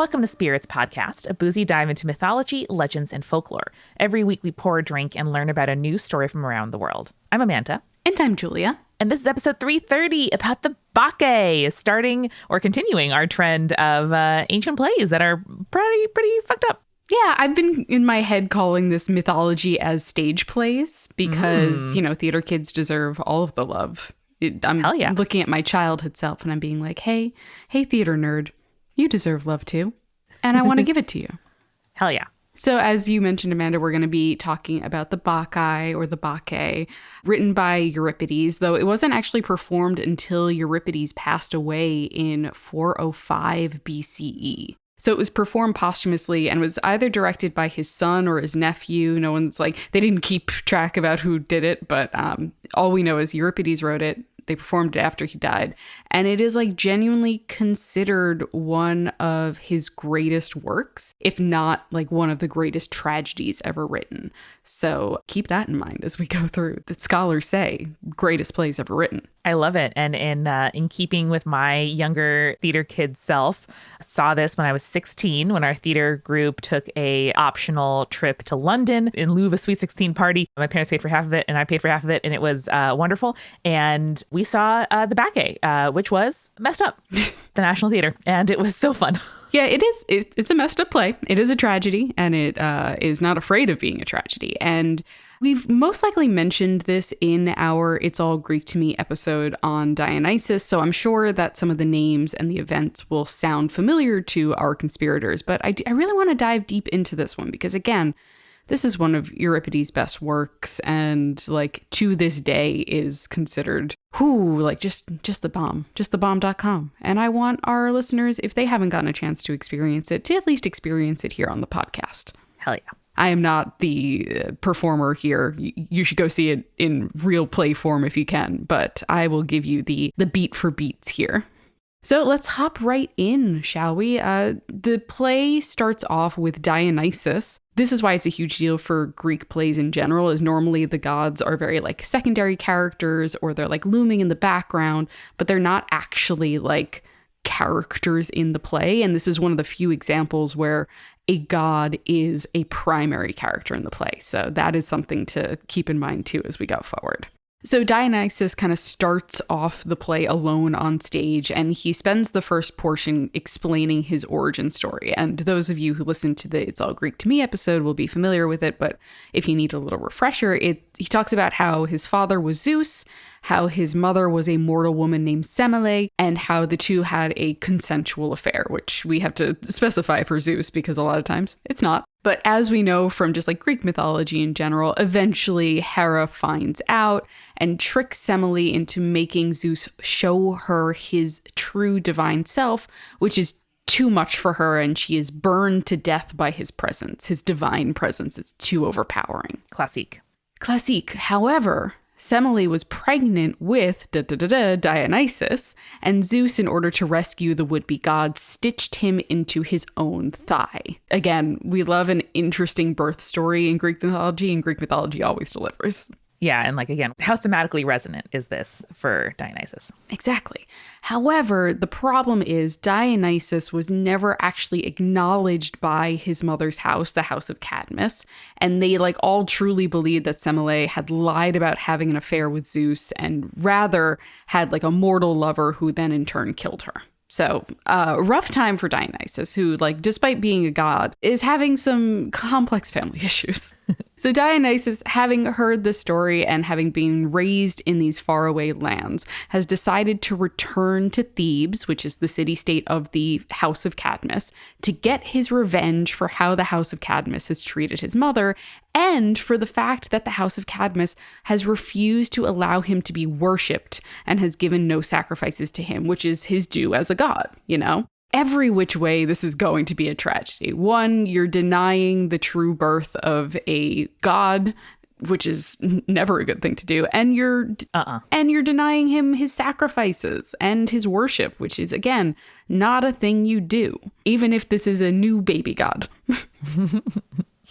Welcome to Spirits Podcast, a boozy dive into mythology, legends, and folklore. Every week we pour a drink and learn about a new story from around the world. I'm Amanda. And I'm Julia. And this is episode 330 about the Bacchae, starting or continuing our trend of ancient plays that are pretty fucked up. Yeah, I've been in my head calling this mythology as stage plays because, theater kids deserve all of the love. I'm looking at my childhood self and I'm being like, hey, theater nerd, you deserve love too. And I want to give it to you. Hell yeah. So as you mentioned, Amanda, we're going to be talking about the Bacchae or the Bacchae, written by Euripides, though it wasn't actually performed until Euripides passed away in 405 BCE. So it was performed posthumously and was either directed by his son or his nephew. No one's they didn't keep track about who did it, but all we know is Euripides wrote it. They performed it after he died. And it is genuinely considered one of his greatest works, if not one of the greatest tragedies ever written. So keep that in mind as we go through. The scholars say greatest plays ever written. I love it. And in keeping with my younger theater kid self, saw this when I was 16, when our theater group took a optional trip to London in lieu of a Sweet 16 party. My parents paid for half of it and I paid for half of it. And it was wonderful. And we saw the Bacchae, which was messed up, the National Theater. And it was so fun. Yeah, it is. It's a messed up play. It is a tragedy, and it is not afraid of being a tragedy. And we've most likely mentioned this in our It's All Greek to Me episode on Dionysus, so I'm sure that some of the names and the events will sound familiar to our conspirators. But I really want to dive deep into this one because, again, this is one of Euripides' best works, and to this day is considered just the bomb, just the bomb.com. And I want our listeners, if they haven't gotten a chance to experience it, to at least experience it here on the podcast. Hell yeah. I am not the performer here. You should go see it in real play form if you can, but I will give you the beat for beats here. So let's hop right in, shall we? The play starts off with Dionysus. This is why it's a huge deal for Greek plays in general, is normally the gods are very secondary characters or they're looming in the background, but they're not actually characters in the play. And this is one of the few examples where a god is a primary character in the play. So that is something to keep in mind too as we go forward. So Dionysus kind of starts off the play alone on stage, and he spends the first portion explaining his origin story. And those of you who listen to the It's All Greek to Me episode will be familiar with it, but if you need a little refresher, he talks about how his father was Zeus, how his mother was a mortal woman named Semele, and how the two had a consensual affair, which we have to specify for Zeus because a lot of times it's not. But as we know from just Greek mythology in general, eventually Hera finds out and tricks Semele into making Zeus show her his true divine self, which is too much for her, and she is burned to death by his presence. His divine presence is too overpowering. Classique. However, Semele was pregnant with Dionysus, and Zeus, in order to rescue the would-be god, stitched him into his own thigh. Again, we love an interesting birth story in Greek mythology, and Greek mythology always delivers. Yeah, and again, how thematically resonant is this for Dionysus? Exactly. However, the problem is Dionysus was never actually acknowledged by his mother's house, the House of Cadmus, and they all truly believed that Semele had lied about having an affair with Zeus and rather had a mortal lover who then in turn killed her. So, rough time for Dionysus, who, despite being a god, is having some complex family issues. So Dionysus, having heard the story and having been raised in these faraway lands, has decided to return to Thebes, which is the city-state of the House of Cadmus, to get his revenge for how the House of Cadmus has treated his mother, and for the fact that the House of Cadmus has refused to allow him to be worshipped and has given no sacrifices to him, which is his due as a god, Every which way, this is going to be a tragedy. One, you're denying the true birth of a god, which is never a good thing to do, and you're denying him his sacrifices and his worship, which is, again, not a thing you do, even if this is a new baby god.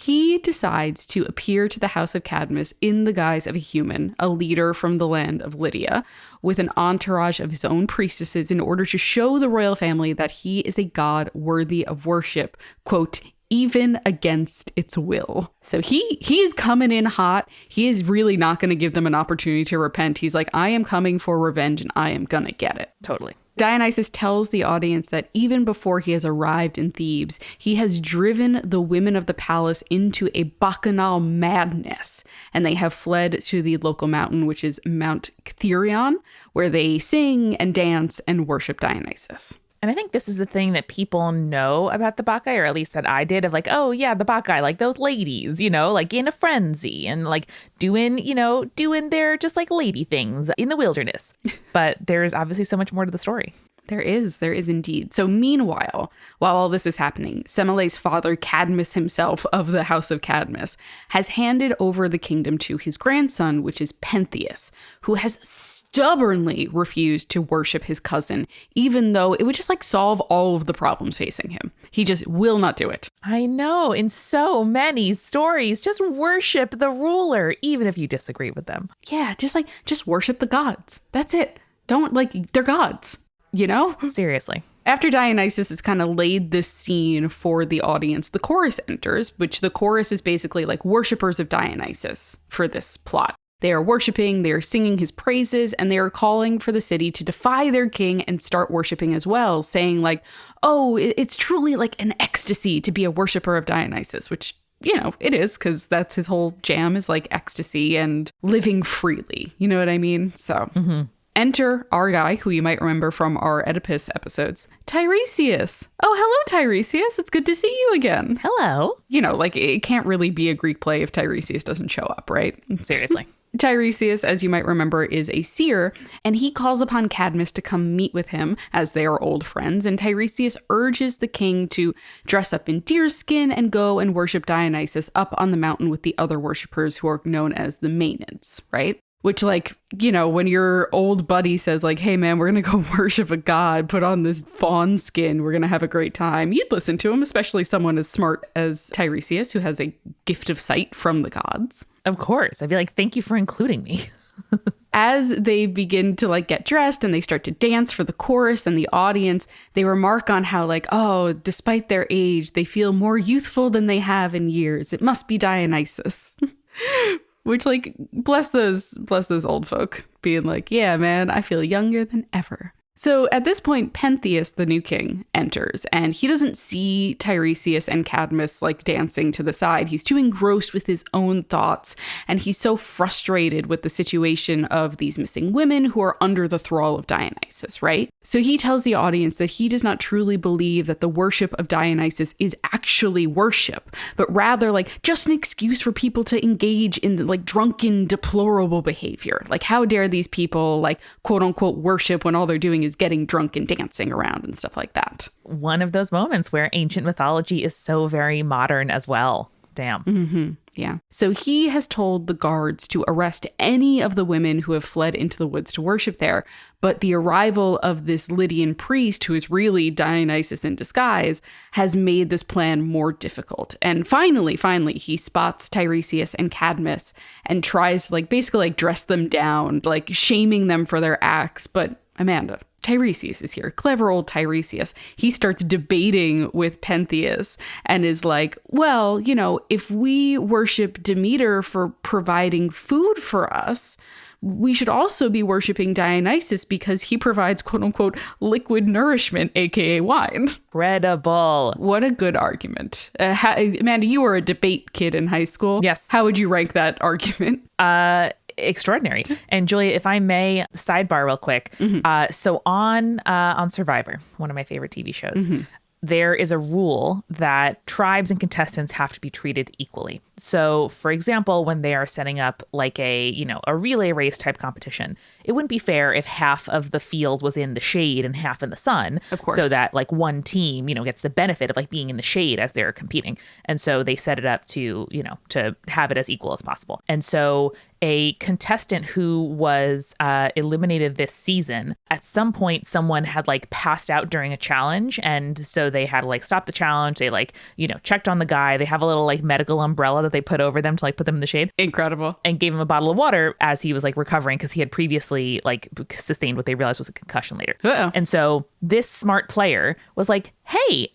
he decides to appear to the House of Cadmus in the guise of a human, a leader from the land of Lydia, with an entourage of his own priestesses in order to show the royal family that he is a god worthy of worship, quote, even against its will. So he's coming in hot. He is really not going to give them an opportunity to repent. He's like, I am coming for revenge and I am going to get it. Totally. Dionysus tells the audience that even before he has arrived in Thebes, he has driven the women of the palace into a bacchanal madness, and they have fled to the local mountain, which is Mount Ctherion, where they sing and dance and worship Dionysus. And I think this is the thing that people know about the Bacchae, or at least that I did, of like, oh yeah, the Bacchae, like those ladies, you know, like in a frenzy and like doing their just like lady things in the wilderness. But there's obviously so much more to the story. There is indeed. So meanwhile, while all this is happening, Semele's father, Cadmus himself of the House of Cadmus, has handed over the kingdom to his grandson, which is Pentheus, who has stubbornly refused to worship his cousin, even though it would just like solve all of the problems facing him. He just will not do it. I know, in so many stories, just worship the ruler, even if you disagree with them. Yeah, just worship the gods. That's it. Don't they're gods. You know? Seriously. After Dionysus has kind of laid this scene for the audience, the chorus enters, which the chorus is basically like worshippers of Dionysus for this plot. They are worshiping, they are singing his praises, and they are calling for the city to defy their king and start worshiping as well, saying like, oh, it's truly like an ecstasy to be a worshipper of Dionysus, which, you know, it is, because that's his whole jam is like ecstasy and living freely. You know what I mean? So... Mm-hmm. Enter our guy, who you might remember from our Oedipus episodes, Tiresias. Oh, hello, Tiresias. It's good to see you again. Hello. You know, like, it can't really be a Greek play if Tiresias doesn't show up, right? Seriously. Tiresias, as you might remember, is a seer, and he calls upon Cadmus to come meet with him, as they are old friends, and Tiresias urges the king to dress up in deerskin and go and worship Dionysus up on the mountain with the other worshippers who are known as the Maenads, right? Which, like, you know, when your old buddy says, like, hey, man, we're going to go worship a god, put on this fawn skin, we're going to have a great time, you'd listen to him, especially someone as smart as Tiresias, who has a gift of sight from the gods. Of course. I'd be like, thank you for including me. As they begin to, like, get dressed and they start to dance for the chorus and the audience, they remark on how, like, oh, despite their age, they feel more youthful than they have in years. It must be Dionysus. Which, like, bless those old folk being like, yeah, man, I feel younger than ever. So at this point, Pentheus, the new king, enters, and he doesn't see Tiresias and Cadmus, like, dancing to the side. He's too engrossed with his own thoughts, and he's so frustrated with the situation of these missing women who are under the thrall of Dionysus, right? So he tells the audience that he does not truly believe that the worship of Dionysus is actually worship, but rather, like, just an excuse for people to engage in, like, drunken, deplorable behavior. Like, how dare these people, like, quote-unquote worship when all they're doing is getting drunk and dancing around and stuff like that. One of those moments where ancient mythology is so very modern as well. Damn. Mm-hmm. Yeah. So he has told the guards to arrest any of the women who have fled into the woods to worship there. But the arrival of this Lydian priest, who is really Dionysus in disguise, has made this plan more difficult. And finally, he spots Tiresias and Cadmus and tries to, like, basically, like, dress them down, like, shaming them for their acts. But Amanda, Tiresias is here. Clever old Tiresias. He starts debating with Pentheus and is like, well, you know, if we worship Demeter for providing food for us, we should also be worshiping Dionysus because he provides, quote unquote, liquid nourishment, aka wine. Incredible. What a good argument. Amanda, you were a debate kid in high school. Yes. How would you rank that argument? Extraordinary. And Julia, if I may, sidebar real quick. Mm-hmm. So on Survivor, one of my favorite TV shows, mm-hmm. there is a rule that tribes and contestants have to be treated equally. So, for example, when they are setting up like a relay race type competition, it wouldn't be fair if half of the field was in the shade and half in the sun. Of course. So that like one team, gets the benefit of like being in the shade as they're competing. And so they set it up to, to have it as equal as possible. And so a contestant who was eliminated this season, at some point someone had like passed out during a challenge, and so they had to like stop the challenge. They like checked on the guy. They have a little like medical umbrella that they put over them to like put them in the shade. Incredible. And gave him a bottle of water as he was like recovering, because he had previously like sustained what they realized was a concussion later. Uh-oh. And so this smart player was like, hey,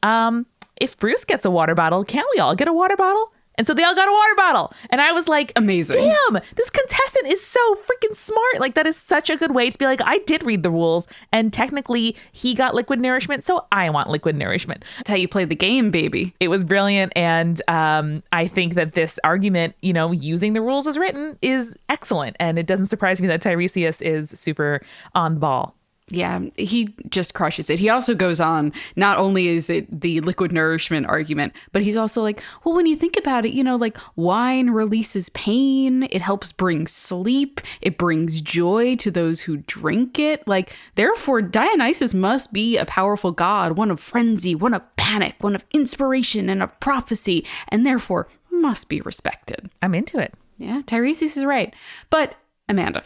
if Bruce gets a water bottle, can't we all get a water bottle? And so they all got a water bottle. And I was like, amazing. Damn, this contestant is so freaking smart. Like, that is such a good way to be like, I did read the rules. And technically, he got liquid nourishment, so I want liquid nourishment. That's how you play the game, baby. It was brilliant. And I think that this argument, using the rules as written is excellent. And it doesn't surprise me that Tiresias is super on the ball. Yeah, he just crushes it. He also goes on, not only is it the liquid nourishment argument, but he's also like, well, when you think about it, like wine releases pain. It helps bring sleep. It brings joy to those who drink it. Like, therefore, Dionysus must be a powerful god, one of frenzy, one of panic, one of inspiration and of prophecy, and therefore must be respected. I'm into it. Yeah, Tiresias is right. But Amanda,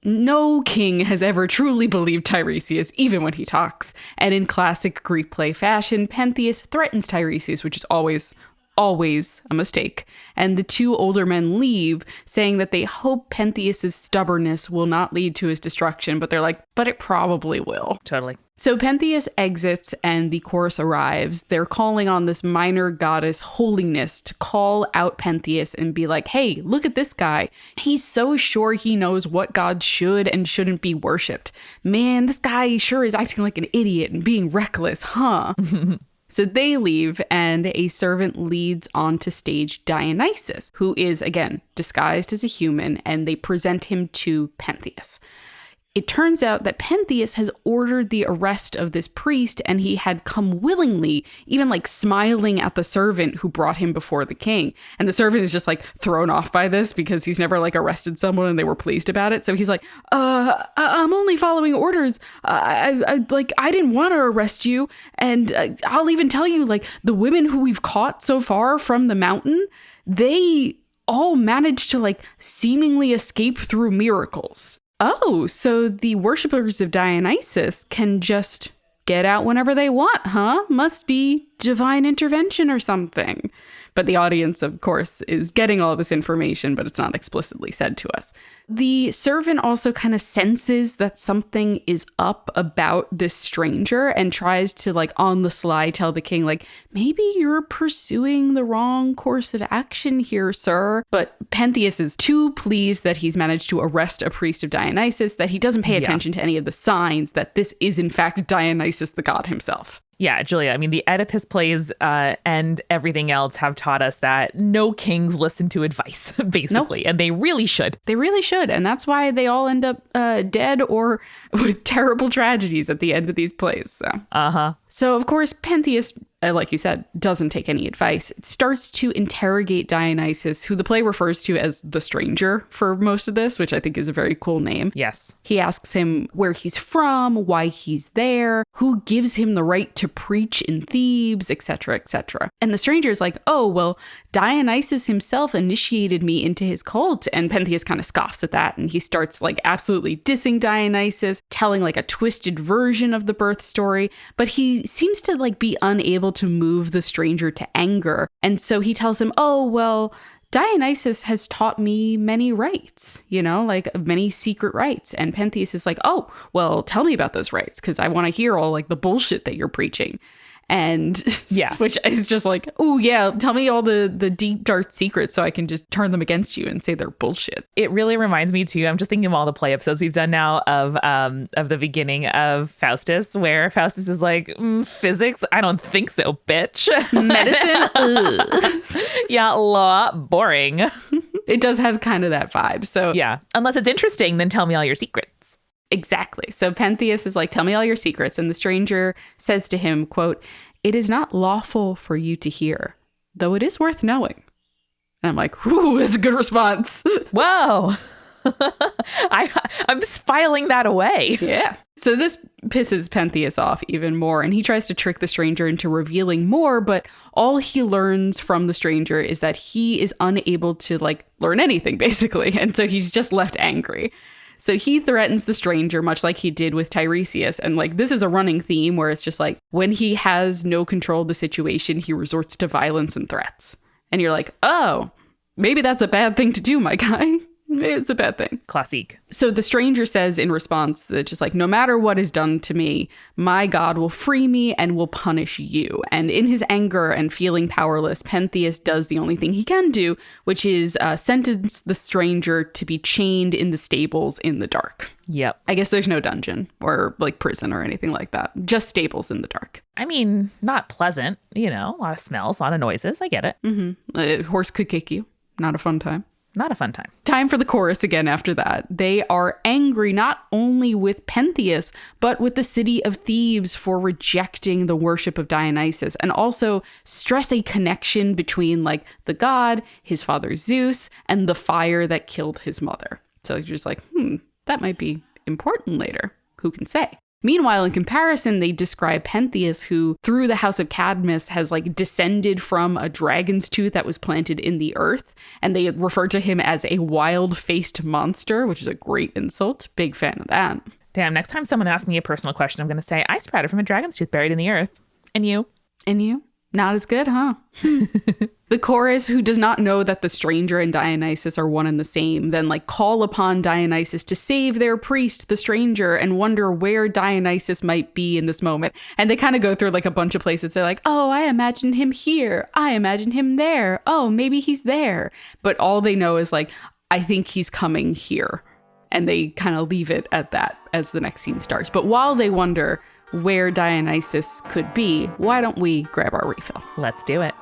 no king has ever truly believed Tiresias, even when he talks. And in classic Greek play fashion, Pentheus threatens Tiresias, which is always a mistake. And the two older men leave, saying that they hope Pentheus's stubbornness will not lead to his destruction. But they're like, but it probably will. Totally. So Pentheus exits and the chorus arrives. They're calling on this minor goddess Holiness to call out Pentheus and be like, hey, look at this guy. He's so sure he knows what God should and shouldn't be worshipped. Man, this guy sure is acting like an idiot and being reckless, huh? So they leave, and a servant leads onto stage Dionysus, who is, again, disguised as a human, and they present him to Pentheus. It turns out that Pentheus has ordered the arrest of this priest, and he had come willingly, even like smiling at the servant who brought him before the king. And the servant is just like thrown off by this because he's never like arrested someone and they were pleased about it. So he's like, I'm only following orders. I didn't want to arrest you. And I'll even tell you, like, the women who we've caught so far from the mountain, they all managed to like seemingly escape through miracles. Oh, so the worshippers of Dionysus can just get out whenever they want, huh? Must be divine intervention or something. But the audience, of course, is getting all this information, but it's not explicitly said to us. The servant also kind of senses that something is up about this stranger and tries to, like, on the sly tell the king, like, maybe you're pursuing the wrong course of action here, sir. But Pentheus is too pleased that he's managed to arrest a priest of Dionysus that he doesn't pay attention to any of the signs that this is, in fact, Dionysus the god himself. Yeah, Julia, I mean, the Oedipus plays and everything else have taught us that no kings listen to advice, basically. Nope. And they really should. They really should. And that's why they all end up dead or with terrible tragedies at the end of these plays. So, of course, Pentheus, like you said, doesn't take any advice. It starts to interrogate Dionysus, who the play refers to as the stranger for most of this, which I think is a very cool name. Yes. He asks him where he's from, why he's there, who gives him the right to preach in Thebes, etc., etc. And the stranger is like, oh, well, Dionysus himself initiated me into his cult. And Pentheus kind of scoffs at that. And he starts like absolutely dissing Dionysus, telling like a twisted version of the birth story. But he seems to like be unable to move the stranger to anger. And so he tells him, oh, well, Dionysus has taught me many rites, like many secret rites. And Pentheus is like, oh, well, tell me about those rites, because I want to hear all like the bullshit that you're preaching. And yeah, which is just like, oh yeah, tell me all the deep dark secrets so I can just turn them against you and say they're bullshit. It really reminds me too, I'm just thinking of all the play episodes we've done now of the beginning of Faustus, where Faustus is like, physics? I don't think so, bitch. Medicine? Yeah, law, boring. It does have kind of that vibe. So yeah, unless it's interesting, then tell me all your secrets. Exactly. So Pentheus is like, tell me all your secrets. And the stranger says to him, quote, it is not lawful for you to hear, though it is worth knowing. And I'm like, whoo, that's a good response. Whoa. I'm filing that away. Yeah. So this pisses Pentheus off even more, and he tries to trick the stranger into revealing more, but all he learns from the stranger is that he is unable to, like, learn anything, basically, and so he's just left angry. So he threatens the stranger, much like he did with Tiresias, and, like, this is a running theme where it's just like, when he has no control of the situation, he resorts to violence and threats. And you're like, oh, maybe that's a bad thing to do, my guy. It's a bad thing. Classique. So the stranger says in response that just like, no matter what is done to me, my God will free me and will punish you. And in his anger and feeling powerless, Pentheus does the only thing he can do, which is sentence the stranger to be chained in the stables in the dark. Yep. I guess there's no dungeon or like prison or anything like that. Just stables in the dark. I mean, not pleasant, a lot of smells, a lot of noises. I get it. Mm-hmm. A horse could kick you. Not a fun time. Not a fun time. Time for the chorus again after that. They are angry not only with Pentheus, but with the city of Thebes for rejecting the worship of Dionysus, and also stress a connection between like the god, his father Zeus, and the fire that killed his mother. So you're just like, that might be important later. Who can say? Meanwhile, in comparison, they describe Pentheus, who through the house of Cadmus has like descended from a dragon's tooth that was planted in the earth. And they refer to him as a wild-faced monster, which is a great insult. Big fan of that. Damn, next time someone asks me a personal question, I'm going to say, I sprouted from a dragon's tooth buried in the earth. And you? And you? Not as good, huh? The chorus, who does not know that the stranger and Dionysus are one and the same, then like call upon Dionysus to save their priest, the stranger, and wonder where Dionysus might be in this moment. And they kind of go through like a bunch of places. They're like, oh, I imagine him here. I imagine him there. Oh, maybe he's there. But all they know is like, I think he's coming here. And they kind of leave it at that as the next scene starts. But while they wonder where Dionysus could be, why don't we grab our refill? Let's do it.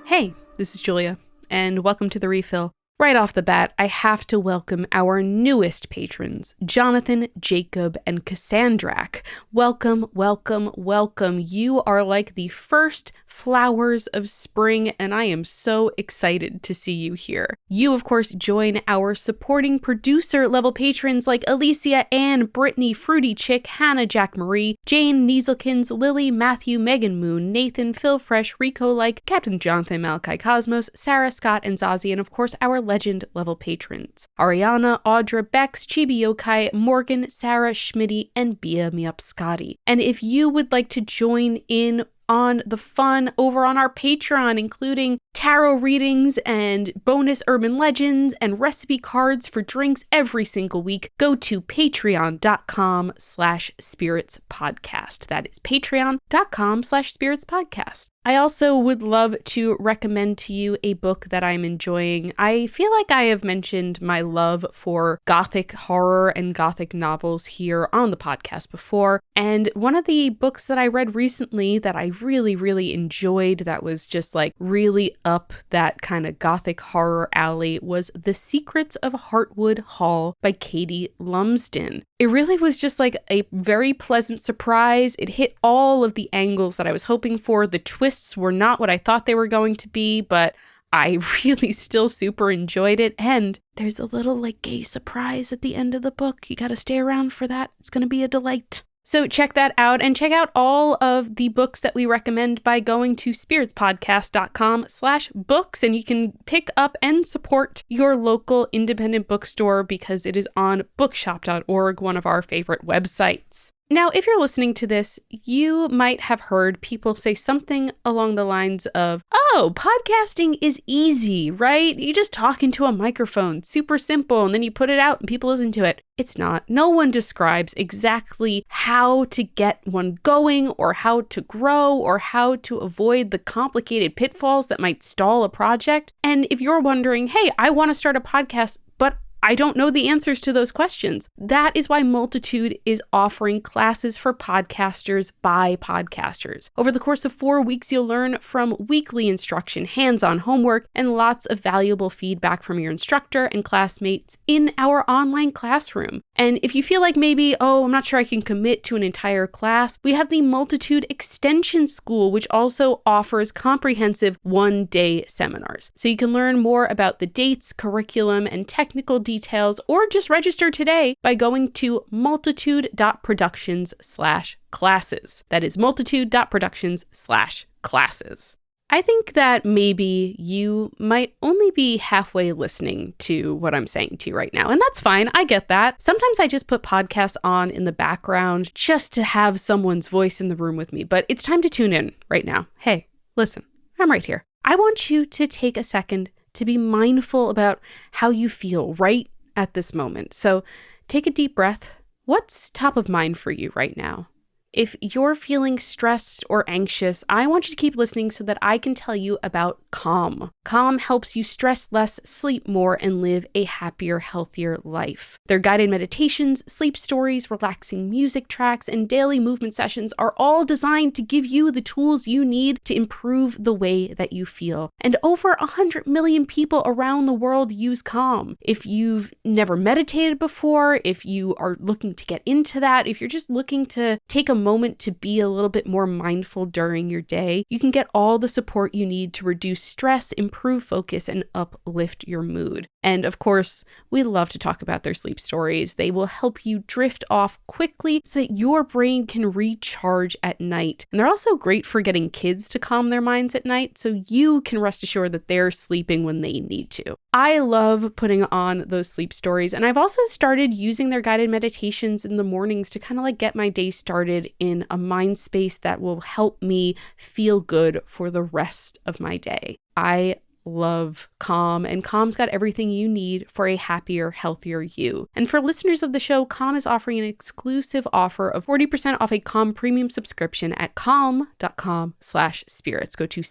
Hey, this is Julia, and welcome to the refill. Right off the bat, I have to welcome our newest patrons, Jonathan, Jacob, and Cassandrak. Welcome, welcome, welcome. You are like the first flowers of spring, and I am so excited to see you here. You, of course, join our supporting producer level patrons like Alicia, Ann, Brittany, Fruity Chick, Hannah, Jack Marie, Jane, Nieselkins, Lily, Matthew, Megan Moon, Nathan, Phil Fresh, Rico Like, Captain Jonathan, Malachi Cosmos, Sarah, Scott, and Zazie, and of course our legend level patrons, Ariana, Audra, Bex, Chibi Yokai, Morgan, Sarah, Schmitty, and Bia Miupskati. And if you would like to join in on the fun over on our Patreon, including tarot readings and bonus urban legends and recipe cards for drinks every single week, go to patreon.com/spiritspodcast. That is patreon.com/spiritspodcast. I also would love to recommend to you a book that I'm enjoying. I feel like I have mentioned my love for Gothic horror and Gothic novels here on the podcast before. And one of the books that I read recently that I really, really enjoyed, that was just like really up that kind of Gothic horror alley, was The Secrets of Hartwood Hall by Katie Lumsden. It really was just like a very pleasant surprise. It hit all of the angles that I was hoping for. The twists were not what I thought they were going to be, but I really still super enjoyed it. And there's a little like gay surprise at the end of the book. You got to stay around for that. It's going to be a delight. So check that out, and check out all of the books that we recommend by going to spiritspodcast.com/books, and you can pick up and support your local independent bookstore because it is on bookshop.org, one of our favorite websites. Now, if you're listening to this, you might have heard people say something along the lines of, oh, podcasting is easy, right? You just talk into a microphone, super simple, and then you put it out and people listen to it. It's not. No one describes exactly how to get one going or how to grow or how to avoid the complicated pitfalls that might stall a project. And if you're wondering, hey, I want to start a podcast, but I don't know the answers to those questions. That is why Multitude is offering classes for podcasters by podcasters. Over the course of 4 weeks, you'll learn from weekly instruction, hands-on homework, and lots of valuable feedback from your instructor and classmates in our online classroom. And if you feel like maybe, I'm not sure I can commit to an entire class, we have the Multitude Extension School, which also offers comprehensive one-day seminars. So you can learn more about the dates, curriculum, and technical details, or just register today by going to multitude.productions/classes. That is multitude.productions/classes. I think that maybe you might only be halfway listening to what I'm saying to you right now, and that's fine. I get that. Sometimes I just put podcasts on in the background just to have someone's voice in the room with me, but it's time to tune in right now. Hey, listen, I'm right here. I want you to take a second to be mindful about how you feel right at this moment. So take a deep breath. What's top of mind for you right now? If you're feeling stressed or anxious, I want you to keep listening so that I can tell you about Calm. Calm helps you stress less, sleep more, and live a happier, healthier life. Their guided meditations, sleep stories, relaxing music tracks, and daily movement sessions are all designed to give you the tools you need to improve the way that you feel. And over 100 million people around the world use Calm. If you've never meditated before, if you are looking to get into that, if you're just looking to take a moment to be a little bit more mindful during your day, you can get all the support you need to reduce stress, improve focus, and uplift your mood. And of course, we love to talk about their sleep stories. They will help you drift off quickly so that your brain can recharge at night. And they're also great for getting kids to calm their minds at night, so you can rest assured that they're sleeping when they need to. I love putting on those sleep stories, and I've also started using their guided meditations in the mornings to kind of like get my day started in a mind space that will help me feel good for the rest of my day. I love Calm, and Calm's got everything you need for a happier, healthier you. And for listeners of the show, Calm is offering an exclusive offer of 40% off a Calm premium subscription at calm.com/spirits. Go to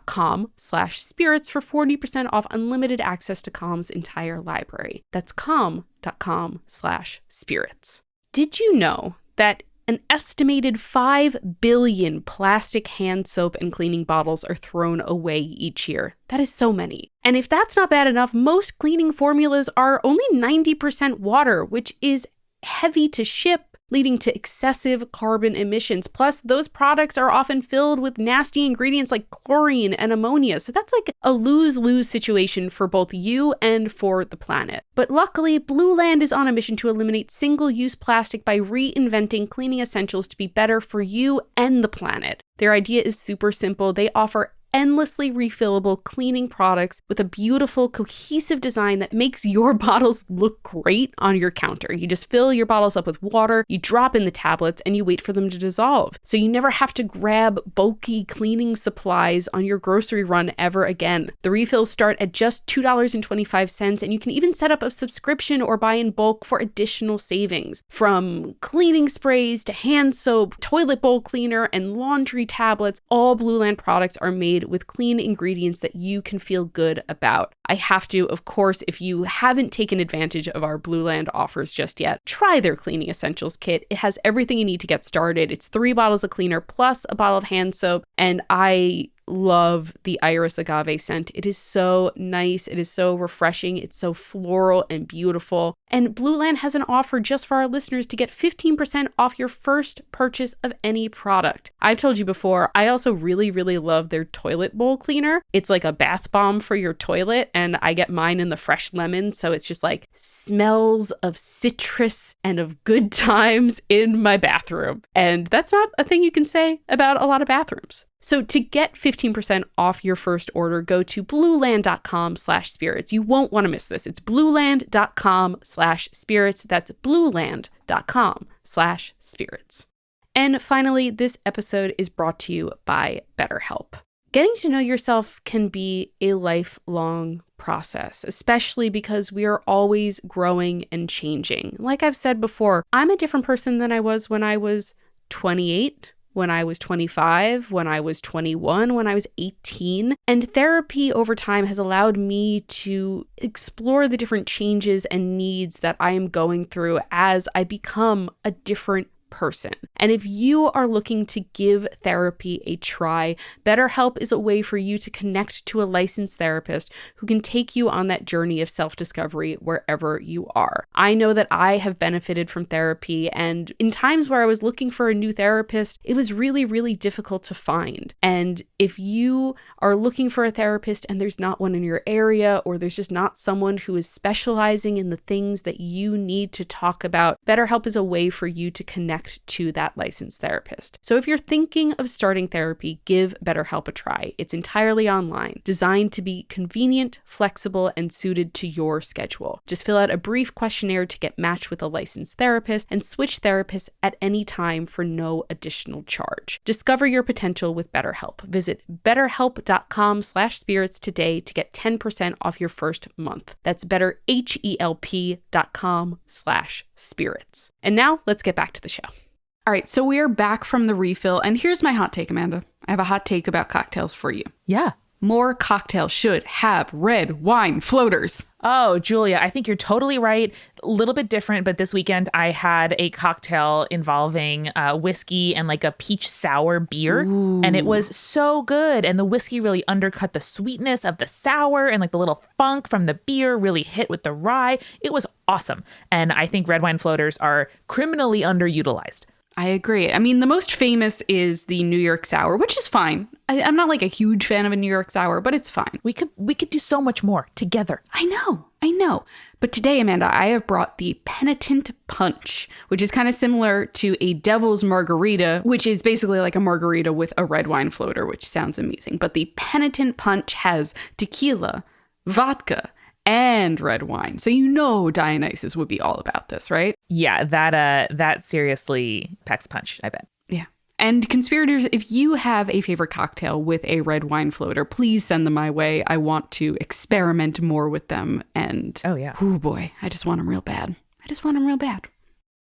calm.com/spirits for 40% off unlimited access to Calm's entire library. That's calm.com/spirits. Did you know that an estimated 5 billion plastic hand soap and cleaning bottles are thrown away each year? That is so many. And if that's not bad enough, most cleaning formulas are only 90% water, which is heavy to ship, leading to excessive carbon emissions. Plus, those products are often filled with nasty ingredients like chlorine and ammonia. So that's like a lose-lose situation for both you and for the planet. But luckily, Blue Land is on a mission to eliminate single-use plastic by reinventing cleaning essentials to be better for you and the planet. Their idea is super simple. They offer endlessly refillable cleaning products with a beautiful, cohesive design that makes your bottles look great on your counter. You just fill your bottles up with water, you drop in the tablets, and you wait for them to dissolve. So you never have to grab bulky cleaning supplies on your grocery run ever again. The refills start at just $2.25, and you can even set up a subscription or buy in bulk for additional savings. From cleaning sprays to hand soap, toilet bowl cleaner, and laundry tablets, all Blue Land products are made with clean ingredients that you can feel good about. I have to, of course, if you haven't taken advantage of our Blue Land offers just yet, try their cleaning essentials kit. It has everything you need to get started. It's 3 bottles of cleaner plus a bottle of hand soap, and I love the Iris Agave scent. It is so nice. It is so refreshing. It's so floral and beautiful. And Blue Land has an offer just for our listeners to get 15% off your first purchase of any product. I've told you before, I also really, really love their toilet bowl cleaner. It's like a bath bomb for your toilet, and I get mine in the fresh lemon, so it's just like smells of citrus and of good times in my bathroom. And that's not a thing you can say about a lot of bathrooms. So to get 15% off your first order, go to blueland.com/spirits. You won't want to miss this. It's blueland.com/spirits. That's blueland.com/spirits. And finally, this episode is brought to you by BetterHelp. Getting to know yourself can be a lifelong process, especially because we are always growing and changing. Like I've said before, I'm a different person than I was when I was 28, when I was 25, when I was 21, when I was 18. And therapy over time has allowed me to explore the different changes and needs that I am going through as I become a different person. And if you are looking to give therapy a try, BetterHelp is a way for you to connect to a licensed therapist who can take you on that journey of self-discovery wherever you are. I know that I have benefited from therapy, and in times where I was looking for a new therapist, it was really, really difficult to find. And if you are looking for a therapist and there's not one in your area, or there's just not someone who is specializing in the things that you need to talk about, BetterHelp is a way for you to connect to that licensed therapist. So if you're thinking of starting therapy, give BetterHelp a try. It's entirely online, designed to be convenient, flexible, and suited to your schedule. Just fill out a brief questionnaire to get matched with a licensed therapist and switch therapists at any time for no additional charge. Discover your potential with BetterHelp. Visit betterhelp.com/spirits today to get 10% off your first month. That's betterhelp.com/spirits. And now let's get back to the show. All right, so we are back from the refill, and here's my hot take, Amanda. I have a hot take about cocktails for you. Yeah. More cocktails should have red wine floaters. Oh, Julia, I think you're totally right. A little bit different, but this weekend I had a cocktail involving whiskey and like a peach sour beer. Ooh. And it was so good. And the whiskey really undercut the sweetness of the sour, and like the little funk from the beer really hit with the rye. It was awesome. And I think red wine floaters are criminally underutilized. I agree. I mean, the most famous is the New York Sour, which is fine. I'm not like a huge fan of a New York Sour, but it's fine. We could do so much more together. I know. But today, Amanda, I have brought the Penitent Punch, which is kind of similar to a Devil's Margarita, which is basically like a margarita with a red wine floater, which sounds amazing. But the Penitent Punch has tequila, vodka, and red wine. So you know Dionysus would be all about this, right? Yeah, that seriously packs a punch, I bet. Yeah. And conspirators, if you have a favorite cocktail with a red wine floater, please send them my way. I want to experiment more with them. And oh yeah. Oh boy, I just want them real bad.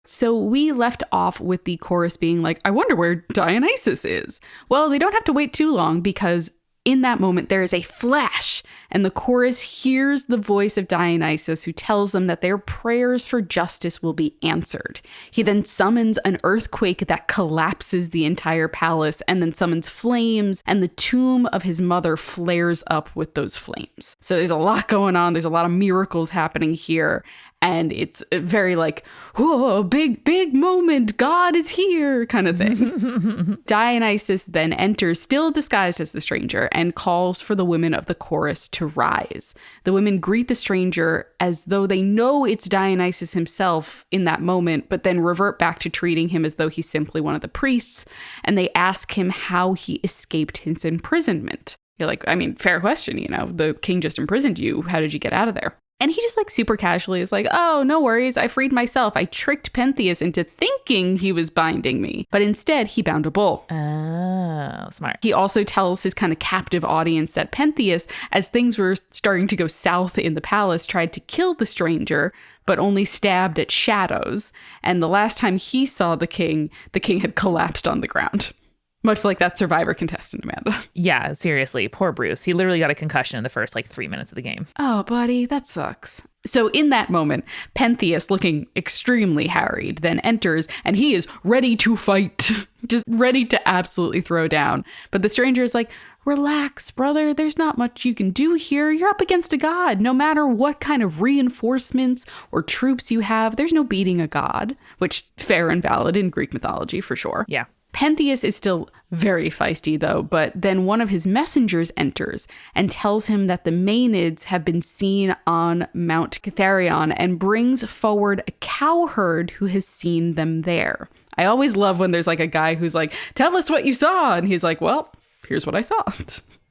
So we left off with the chorus being like, I wonder where Dionysus is. Well, they don't have to wait too long, because in that moment, there is a flash, and the chorus hears the voice of Dionysus, who tells them that their prayers for justice will be answered. He then summons an earthquake that collapses the entire palace, and then summons flames, and the tomb of his mother flares up with those flames. So there's a lot going on. There's a lot of miracles happening here. And it's very like, whoa, big moment, God is here kind of thing. Dionysus then enters, still disguised as the stranger, and calls for the women of the chorus to rise. The women greet the stranger as though they know it's Dionysus himself in that moment, but then revert back to treating him as though he's simply one of the priests. And they ask him how he escaped his imprisonment. You're like, I mean, fair question, the king just imprisoned you. How did you get out of there? And he just like super casually is like, oh, no worries. I freed myself. I tricked Pentheus into thinking he was binding me, but instead he bound a bull. Oh, smart. He also tells his kind of captive audience that Pentheus, as things were starting to go south in the palace, tried to kill the stranger, but only stabbed at shadows. And the last time he saw the king had collapsed on the ground. Much like that Survivor contestant, Amanda. Yeah, seriously. Poor Bruce. He literally got a concussion in the first 3 minutes of the game. Oh, buddy, that sucks. So in that moment, Pentheus, looking extremely harried, then enters, and he is ready to fight. Just ready to absolutely throw down. But the stranger is like, relax, brother. There's not much you can do here. You're up against a god. No matter what kind of reinforcements or troops you have, there's no beating a god. Which, fair and valid in Greek mythology, for sure. Yeah. Pentheus is still very feisty, though, but then one of his messengers enters and tells him that the Maenads have been seen on Mount Catharion, and brings forward a cowherd who has seen them there. I always love when there's like a guy who's like, tell us what you saw. And he's like, well, here's what I saw.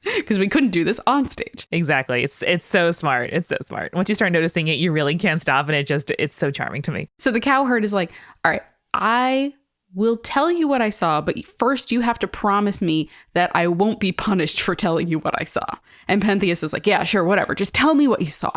Because we couldn't do this on stage. Exactly. It's so smart. It's so smart. Once you start noticing it, you really can't stop. And it's so charming to me. So the cowherd is like, all right, I will tell you what I saw, but first you have to promise me that I won't be punished for telling you what I saw. And Pentheus is like, yeah, sure, whatever. Just tell me what you saw.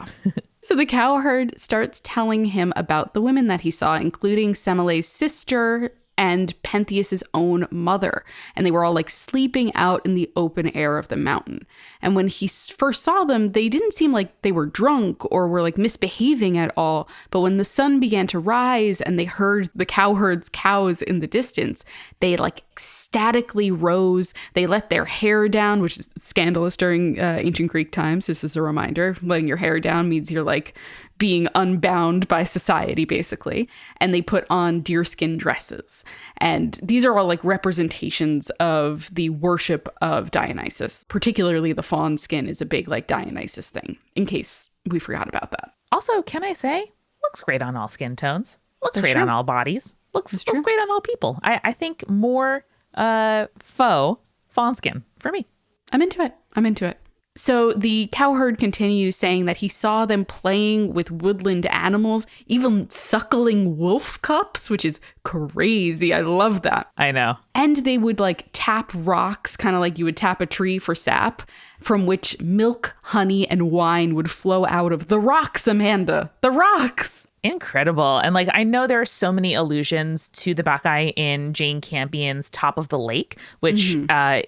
So the cowherd starts telling him about the women that he saw, including Semele's sister, and Pentheus's own mother. And they were all like sleeping out in the open air of the mountain. And when he first saw them, they didn't seem like they were drunk or were like misbehaving at all. But when the sun began to rise and they heard the cowherd's cows in the distance, they like ecstatically rose. They let their hair down, which is scandalous during ancient Greek times. This is a reminder. Letting your hair down means you're like being unbound by society, basically. And they put on deerskin dresses. And these are all like representations of the worship of Dionysus. Particularly the fawn skin is a big like Dionysus thing, in case we forgot about that. Also, can I say, looks great on all skin tones. Looks That's great true. on all bodies. Looks great on all people. I think more faux fawn skin for me. I'm into it. So the cowherd continues saying that he saw them playing with woodland animals, even suckling wolf cups, which is crazy. I love that. I know. And they would like tap rocks, kind of like you would tap a tree for sap, from which milk, honey, and wine would flow out of the rocks, Amanda. The rocks! Incredible. And like, I know there are so many allusions to the Bacchae in Jane Campion's Top of the Lake, which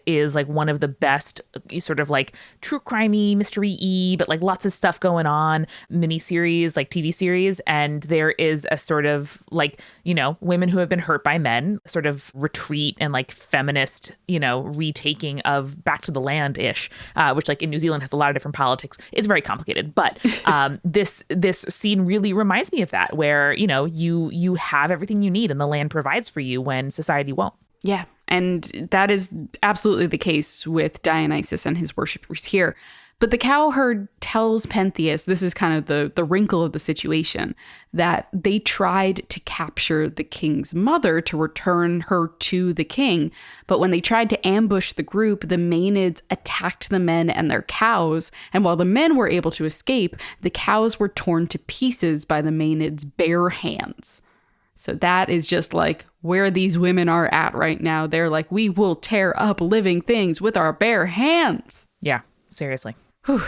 is like one of the best sort of like true crimey, mystery-y, but like lots of stuff going on, miniseries, like TV series. And there is a sort of like, you know, women who have been hurt by men sort of retreat and like feminist, you know, retaking of Back to the Land-ish, which like in New Zealand has a lot of different politics. It's very complicated. But this scene really reminds me of that, where, you know, you have everything you need and the land provides for you when society won't. Yeah, and that is absolutely the case with Dionysus and his worshippers here. But the cowherd tells Pentheus, this is kind of the wrinkle of the situation, that they tried to capture the king's mother to return her to the king. But when they tried to ambush the group, the Maenads attacked the men and their cows. And while the men were able to escape, the cows were torn to pieces by the Maenads' bare hands. So that is just like where these women are at right now. They're like, we will tear up living things with our bare hands. Yeah, seriously.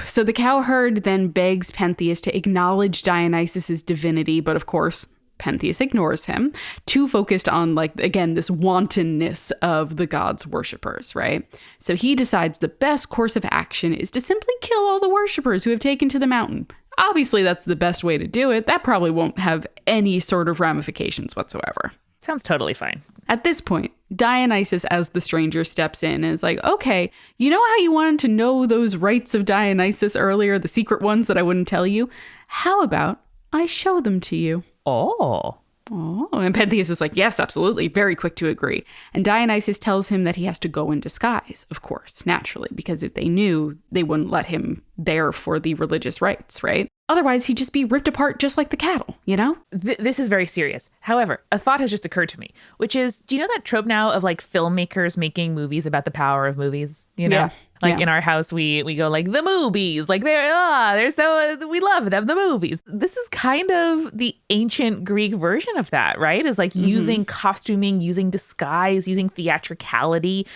So the cowherd then begs Pentheus to acknowledge Dionysus's divinity, but of course, Pentheus ignores him, too focused on, like, again, this wantonness of the god's worshippers, right? So he decides the best course of action is to simply kill all the worshippers who have taken to the mountain. Obviously, that's the best way to do it. That probably won't have any sort of ramifications whatsoever. Sounds totally fine. At this point, Dionysus, as the stranger, steps in and is like, okay, you know how you wanted to know those rites of Dionysus earlier, the secret ones that I wouldn't tell you? How about I show them to you? Oh, and Pentheus is like, yes, absolutely, very quick to agree. And Dionysus tells him that he has to go in disguise, of course, naturally, because if they knew, they wouldn't let him there for the religious rites, right? Otherwise, he'd just be ripped apart just like the cattle, you know? This is very serious. However, a thought has just occurred to me, which is, do you know that trope now of like filmmakers making movies about the power of movies? You know? Yeah. Like in our house, we go like the movies, like they're so, we love them, the movies. This is kind of the ancient Greek version of that, right? Is like using costuming, using disguise, using theatricality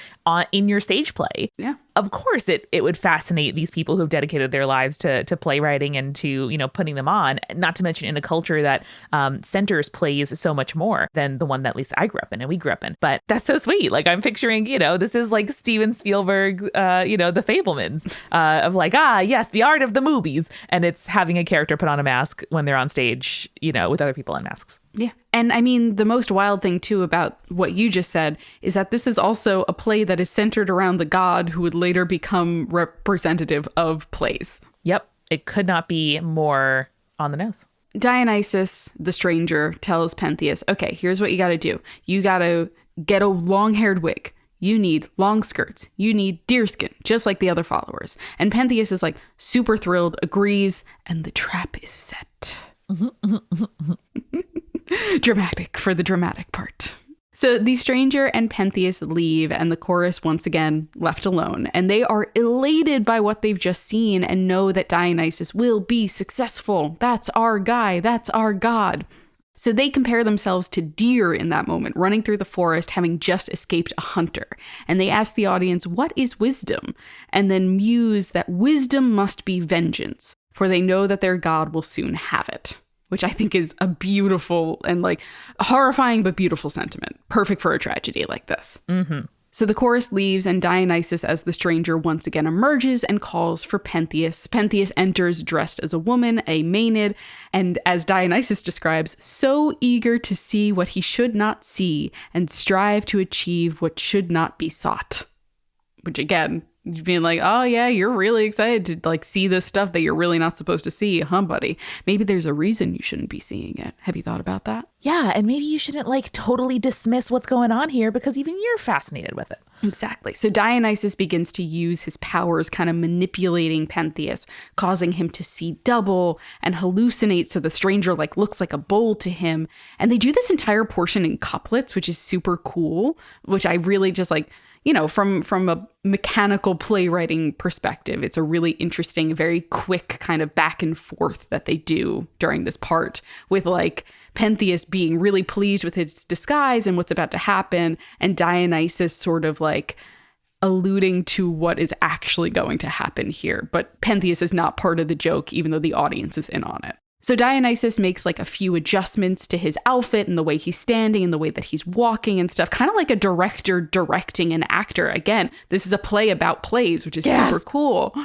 in your stage play. Yeah. Of course, it would fascinate these people who've dedicated their lives to playwriting and to, you know, putting them on, not to mention in a culture that centers plays so much more than the one that at least I grew up in and we grew up in. But that's so sweet. Like I'm picturing, you know, this is like Steven Spielberg, you know, the Fablemans of like, yes, the art of the movies. And it's having a character put on a mask when they're on stage, you know, with other people in masks. Yeah. And I mean, the most wild thing, too, about what you just said is that this is also a play that is centered around the god who would later become representative of plays. Yep. It could not be more on the nose. Dionysus, the stranger, tells Pentheus, okay, here's what you got to do. You got to get a long-haired wig. You need long skirts. You need deerskin, just like the other followers. And Pentheus is like super thrilled, agrees, and the trap is set. Dramatic for the dramatic part. So the stranger and Pentheus leave, and the chorus once again left alone. And they are elated by what they've just seen and know that Dionysus will be successful. That's our guy. That's our god. So they compare themselves to deer in that moment, running through the forest, having just escaped a hunter. And they ask the audience, what is wisdom? And then muse that wisdom must be vengeance, for they know that their god will soon have it. which I think is a beautiful and like horrifying but beautiful sentiment. Perfect for a tragedy like this. Mm-hmm. So the chorus leaves, and Dionysus, as the stranger, once again emerges and calls for Pentheus. Pentheus enters dressed as a woman, a Maenad, and as Dionysus describes, so eager to see what he should not see and strive to achieve what should not be sought. Which again, being like, oh yeah, you're really excited to like see this stuff that you're really not supposed to see, huh, buddy? Maybe there's a reason you shouldn't be seeing it. Have you thought about that? Yeah, and maybe you shouldn't like totally dismiss what's going on here because even you're fascinated with it. Exactly. So Dionysus begins to use his powers, kind of manipulating Pentheus, causing him to see double and hallucinate, so the stranger like looks like a bull to him. And they do this entire portion in couplets, which is super cool, which I really just like, you know, from a mechanical playwriting perspective, it's a really interesting, very quick kind of back and forth that they do during this part, with like Pentheus being really pleased with his disguise and what's about to happen, and Dionysus sort of like alluding to what is actually going to happen here. But Pentheus is not part of the joke, even though the audience is in on it. So Dionysus makes like a few adjustments to his outfit and the way he's standing and the way that he's walking and stuff, kind of like a director directing an actor. Again, this is a play about plays, which is super cool.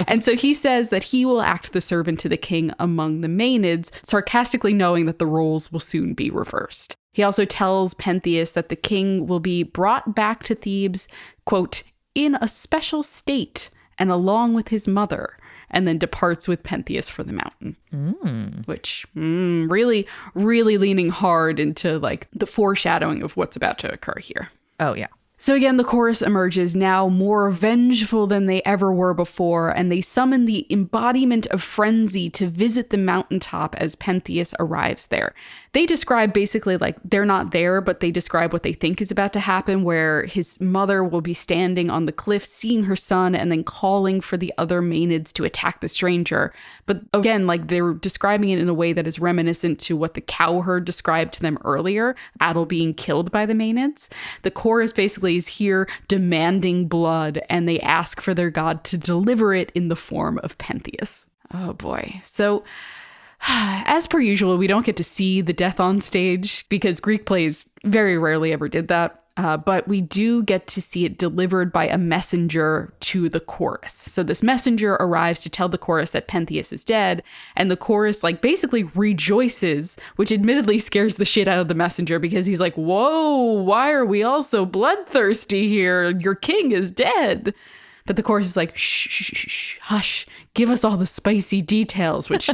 And so he says that he will act the servant to the king among the Maenades, sarcastically knowing that the roles will soon be reversed. He also tells Pentheus that the king will be brought back to Thebes, quote, in a special state and along with his mother, and then departs with Pentheus for the mountain. Which really, really leaning hard into like the foreshadowing of what's about to occur here. Oh, yeah. So again, the chorus emerges now more vengeful than they ever were before, and they summon the embodiment of frenzy to visit the mountaintop as Pentheus arrives there. They describe basically like they're not there, but they describe what they think is about to happen, where his mother will be standing on the cliff, seeing her son, and then calling for the other Maenades to attack the stranger. But again, like they're describing it in a way that is reminiscent to what the cowherd described to them earlier, Adel being killed by the Maenades. The chorus basically is here demanding blood, and they ask for their god to deliver it in the form of Pentheus. Oh boy. So as per usual, we don't get to see the death on stage because Greek plays very rarely ever did that. But we do get to see it delivered by a messenger to the chorus. So this messenger arrives to tell the chorus that Pentheus is dead, and the chorus like basically rejoices, which admittedly scares the shit out of the messenger because he's like, whoa, why are we all so bloodthirsty here? Your king is dead. But the chorus is like, shh, shh, shh, shh, hush, give us all the spicy details, which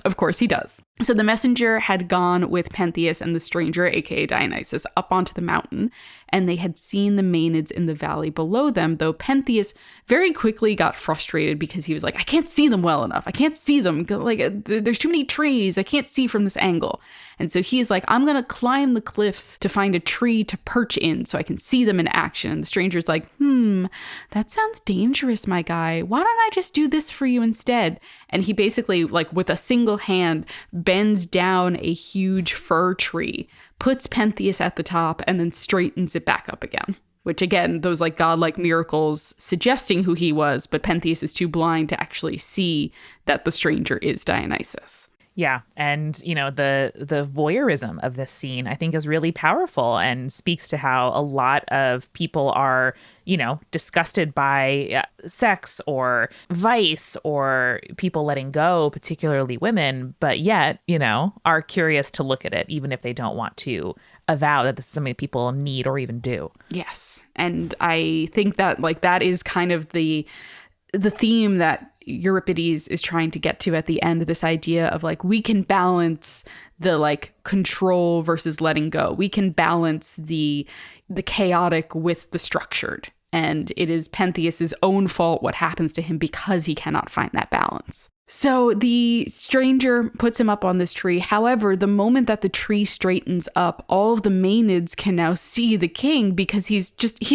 of course he does. So the messenger had gone with Pentheus and the stranger, aka Dionysus, up onto the mountain, and they had seen the Maenades in the valley below them, though Pentheus very quickly got frustrated because he was like, I can't see them well enough. I can't see them. Like, there's too many trees. I can't see from this angle. And so he's like, I'm going to climb the cliffs to find a tree to perch in so I can see them in action. And the stranger's like, that sounds dangerous, my guy. Why don't I just do this for you instead? And he basically, like with a single hand, bends down a huge fir tree, puts Pentheus at the top, and then straightens it back up again. Which again, those like godlike miracles suggesting who he was, but Pentheus is too blind to actually see that the stranger is Dionysus. Yeah. And, you know, the voyeurism of this scene, I think, is really powerful and speaks to how a lot of people are, you know, disgusted by sex or vice or people letting go, particularly women, but yet, you know, are curious to look at it, even if they don't want to avow that this is something people need or even do. Yes. And I think that like that is kind of the theme that Euripides is trying to get to at the end, this idea of like, we can balance the like control versus letting go. We can balance the chaotic with the structured. And it is Pentheus's own fault what happens to him because he cannot find that balance. So the stranger puts him up on this tree. However, the moment that the tree straightens up, all of the Maenades can now see the king because he's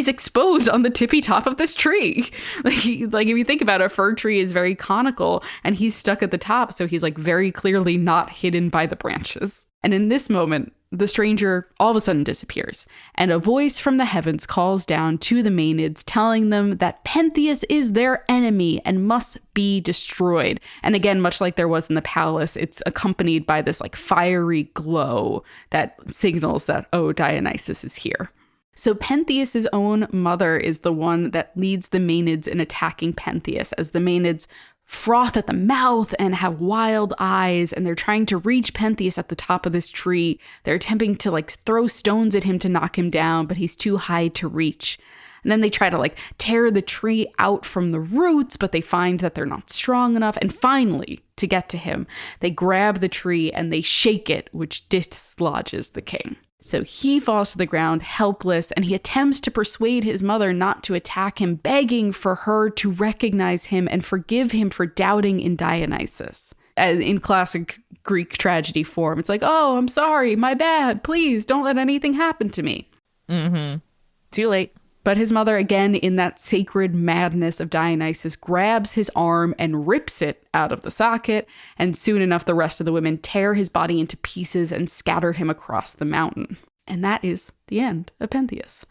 exposed on the tippy top of this tree. Like if you think about it, a fir tree is very conical and he's stuck at the top. So he's like very clearly not hidden by the branches. And in this moment, the stranger all of a sudden disappears, and a voice from the heavens calls down to the Maenads, telling them that Pentheus is their enemy and must be destroyed. And again, much like there was in the palace, it's accompanied by this like fiery glow that signals that, oh, Dionysus is here. So Pentheus's own mother is the one that leads the Maenads in attacking Pentheus, as the Maenads froth at the mouth and have wild eyes, and they're trying to reach Pentheus at the top of this tree. They're attempting to like throw stones at him to knock him down, but he's too high to reach. And then they try to like tear the tree out from the roots, but they find that they're not strong enough. And finally, to get to him, they grab the tree and they shake it, which dislodges the king. So he falls to the ground helpless, and he attempts to persuade his mother not to attack him, begging for her to recognize him and forgive him for doubting in Dionysus. In classic Greek tragedy form, it's like, oh, I'm sorry, my bad, please don't let anything happen to me. Too late. But his mother, again, in that sacred madness of Dionysus, grabs his arm and rips it out of the socket, and soon enough the rest of the women tear his body into pieces and scatter him across the mountain. And that is the end of Pentheus.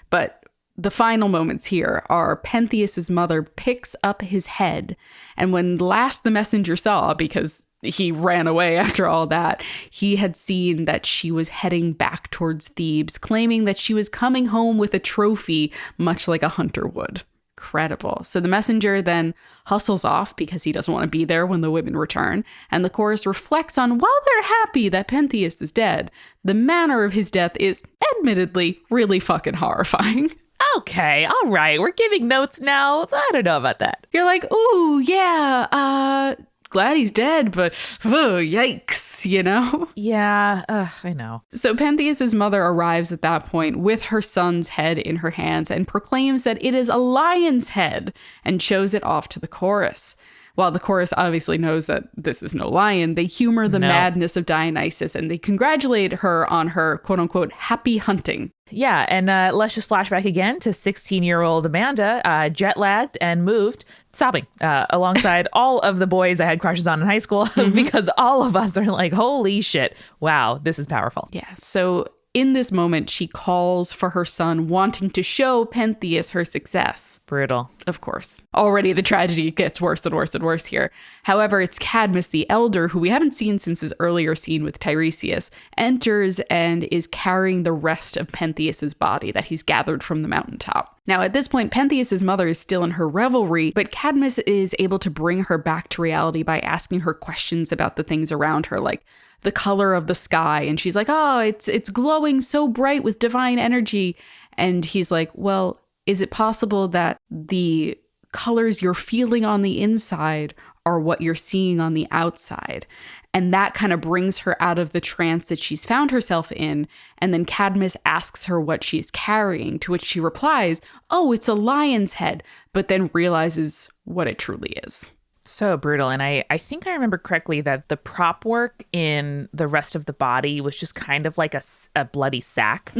But the final moments here are Pentheus's mother picks up his head, and when last the messenger saw, because he ran away after all that, he had seen that she was heading back towards Thebes, claiming that she was coming home with a trophy, much like a hunter would. Incredible. So the messenger then hustles off because he doesn't want to be there when the women return, and the chorus reflects on, while they're happy that Pentheus is dead, the manner of his death is admittedly really fucking horrifying. Okay, all right, we're giving notes now. I don't know about that. You're like, ooh, yeah, glad he's dead, but oh, yikes, you know? Yeah, I know. So Pentheus's mother arrives at that point with her son's head in her hands and proclaims that it is a lion's head and shows it off to the chorus. While the chorus obviously knows that this is no lion, they humor the madness of Dionysus, and they congratulate her on her quote-unquote happy hunting. Yeah, and let's just flash back again to 16-year-old Amanda, jet-lagged and moved, sobbing, alongside all of the boys I had crushes on in high school, because all of us are like, holy shit, wow, this is powerful. Yeah, so in this moment, she calls for her son, wanting to show Pentheus her success. Brutal. Of course. Already the tragedy gets worse and worse and worse here. However, it's Cadmus the Elder, who we haven't seen since his earlier scene with Tiresias, enters and is carrying the rest of Pentheus's body that he's gathered from the mountaintop. Now, at this point, Pentheus's mother is still in her revelry, but Cadmus is able to bring her back to reality by asking her questions about the things around her, like the color of the sky. And she's like, oh, it's glowing so bright with divine energy. And he's like, well, is it possible that the colors you're feeling on the inside are what you're seeing on the outside? And that kind of brings her out of the trance that she's found herself in. And then Cadmus asks her what she's carrying, to which she replies, oh, it's a lion's head, but then realizes what it truly is. So brutal. And I think I remember correctly that the prop work in the rest of the body was just kind of like a bloody sack.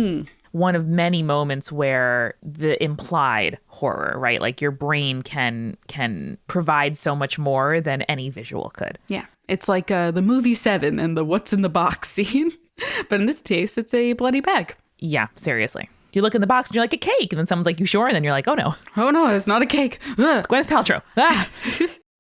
One of many moments where the implied horror, right? Like your brain can provide so much more than any visual could. Yeah. It's like the movie Seven and the what's in the box scene. But in this case, it's a bloody bag. Yeah, seriously. You look in the box and you're like, a cake. And then someone's like, you sure? And then you're like, oh no. Oh no, it's not a cake. It's Gwyneth Paltrow. Ah.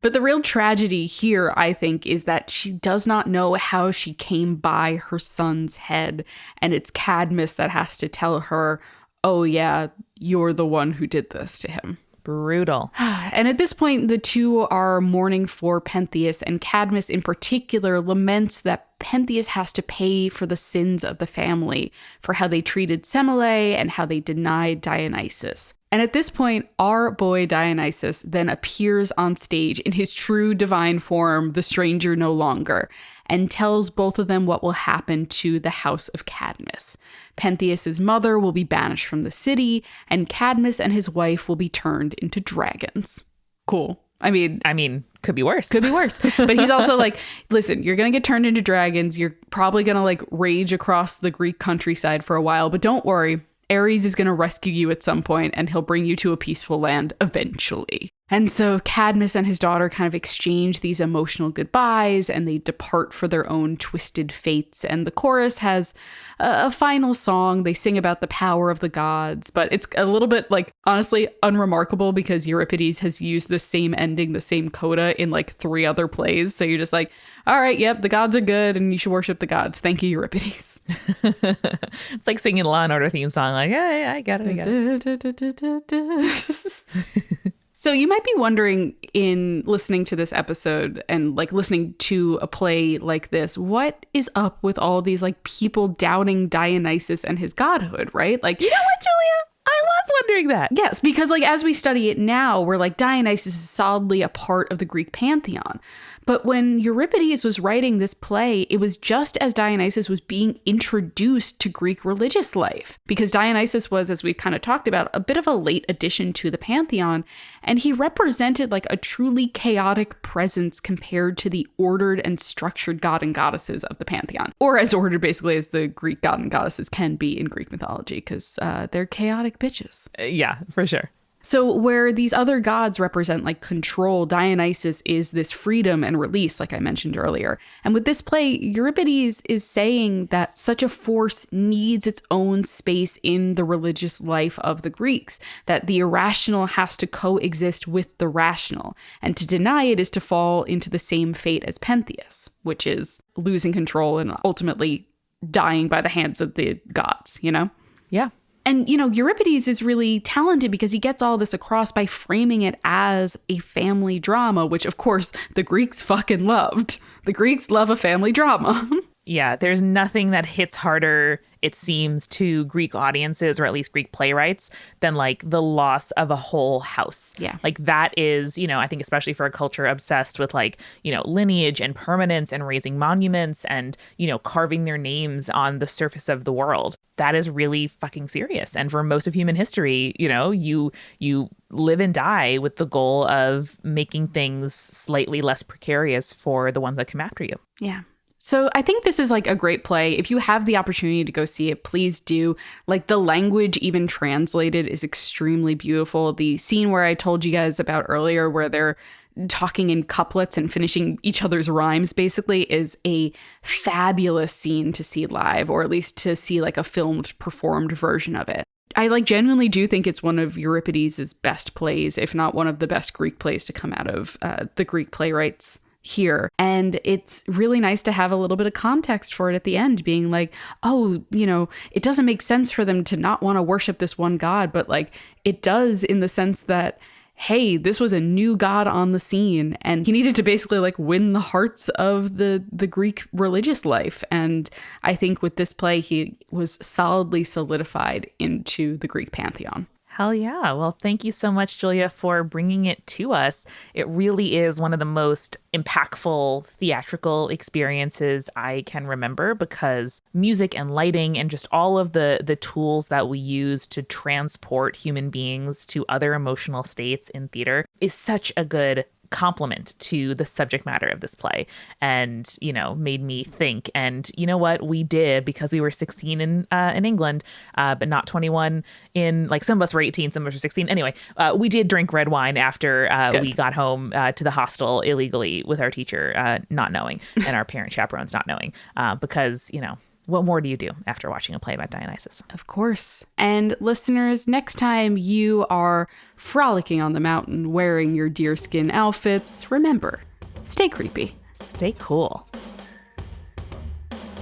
But the real tragedy here, I think, is that she does not know how she came by her son's head. And it's Cadmus that has to tell her, oh yeah, you're the one who did this to him. Brutal. And at this point, the two are mourning for Pentheus, and Cadmus in particular laments that Pentheus has to pay for the sins of the family, for how they treated Semele and how they denied Dionysus. And at this point, our boy Dionysus then appears on stage in his true divine form, the stranger no longer, and tells both of them what will happen to the house of Cadmus. Pentheus's mother will be banished from the city, and Cadmus and his wife will be turned into dragons. Cool. I mean, could be worse. Could be worse. But he's also like, listen, you're going to get turned into dragons. You're probably going to like rage across the Greek countryside for a while, but don't worry. Ares is going to rescue you at some point, and he'll bring you to a peaceful land eventually. And so Cadmus and his daughter kind of exchange these emotional goodbyes and they depart for their own twisted fates. And the chorus has a final song. They sing about the power of the gods, but it's a little bit like, honestly, unremarkable because Euripides has used the same ending, the same coda in like 3 other plays. So you're just like, all right, yep, the gods are good and you should worship the gods. Thank you, Euripides. It's like singing Law and Order theme song. Like, hey, I got it. So you might be wondering in listening to this episode and like listening to a play like this, what is up with all these like people doubting Dionysus and his godhood, right? Like, you know what, Julia? I was wondering that. Yes, because like as we study it now, we're like Dionysus is solidly a part of the Greek pantheon. But when Euripides was writing this play, it was just as Dionysus was being introduced to Greek religious life. Because Dionysus was, as we've kind of talked about, a bit of a late addition to the pantheon. And he represented like a truly chaotic presence compared to the ordered and structured god and goddesses of the pantheon. Or as ordered basically as the Greek god and goddesses can be in Greek mythology, because they're chaotic bitches. Yeah, for sure. So where these other gods represent like control, Dionysus is this freedom and release, like I mentioned earlier. And with this play, Euripides is saying that such a force needs its own space in the religious life of the Greeks, that the irrational has to coexist with the rational. And to deny it is to fall into the same fate as Pentheus, which is losing control and ultimately dying by the hands of the gods, you know? Yeah. And, you know, Euripides is really talented because he gets all this across by framing it as a family drama, which, of course, the Greeks fucking loved. The Greeks love a family drama. Yeah, there's nothing that hits harder, it seems, to Greek audiences, or at least Greek playwrights, than like the loss of a whole house. Yeah. Like that is, you know, I think especially for a culture obsessed with like, you know, lineage and permanence and raising monuments and, you know, carving their names on the surface of the world. That is really fucking serious. And for most of human history, you know, you live and die with the goal of making things slightly less precarious for the ones that come after you. Yeah. So I think this is like a great play. If you have the opportunity to go see it, please do. Like the language even translated is extremely beautiful. The scene where I told you guys about earlier where they're talking in couplets and finishing each other's rhymes basically is a fabulous scene to see live, or at least to see like a filmed performed version of it. I like genuinely do think it's one of Euripides' best plays, if not one of the best Greek plays to come out of the Greek playwrights here. And it's really nice to have a little bit of context for it at the end, being like, oh, you know, it doesn't make sense for them to not want to worship this one god, but like it does in the sense that, hey, this was a new god on the scene and he needed to basically like win the hearts of the Greek religious life. And I think with this play, he was solidly solidified into the Greek pantheon. Hell yeah. Well, thank you so much, Julia, for bringing it to us. It really is one of the most impactful theatrical experiences I can remember, because music and lighting and just all of the tools that we use to transport human beings to other emotional states in theater is such a good compliment to the subject matter of this play, and, you know, made me think. And you know what we did, because we were 16 in England, but not 21 in, like, some of us were 18, some of us were 16. Anyway, we did drink red wine after we got home to the hostel illegally with our teacher not knowing, and our parent chaperones not knowing, because, you know, what more do you do after watching a play about Dionysus? Of course. And listeners, next time you are frolicking on the mountain wearing your deerskin outfits, remember, stay creepy. Stay cool.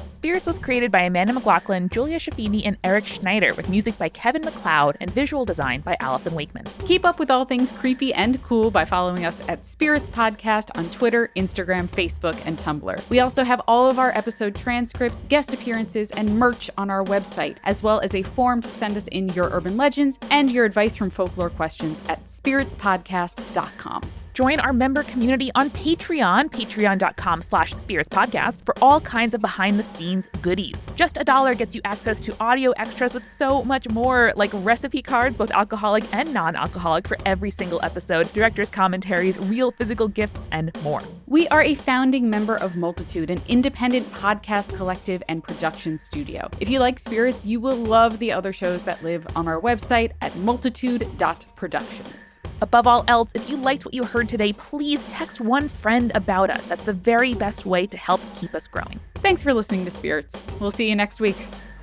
Spirits was created by Amanda McLaughlin, Julia Schaffini, and Eric Schneider, with music by Kevin MacLeod and visual design by Allison Wakeman. Keep up with all things creepy and cool by following us at Spirits Podcast on Twitter, Instagram, Facebook, and Tumblr. We also have all of our episode transcripts, guest appearances, and merch on our website, as well as a form to send us in your urban legends and your advice from folklore questions at spiritspodcast.com. Join our member community on Patreon, patreon.com/spiritspodcast, for all kinds of behind-the-scenes goodies. Just $1 gets you access to audio extras with so much more, like recipe cards, both alcoholic and non-alcoholic, for every single episode, director's commentaries, real physical gifts, and more. We are a founding member of Multitude, an independent podcast collective and production studio. If you like Spirits, you will love the other shows that live on our website at multitude.productions. Above all else, if you liked what you heard today, please text one friend about us. That's the very best way to help keep us growing. Thanks for listening to Spirits. We'll see you next week.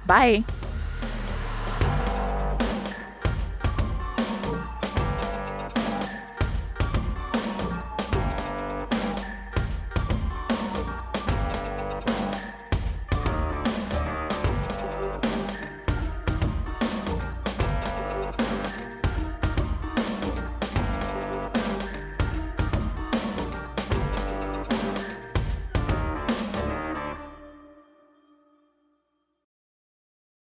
Bye.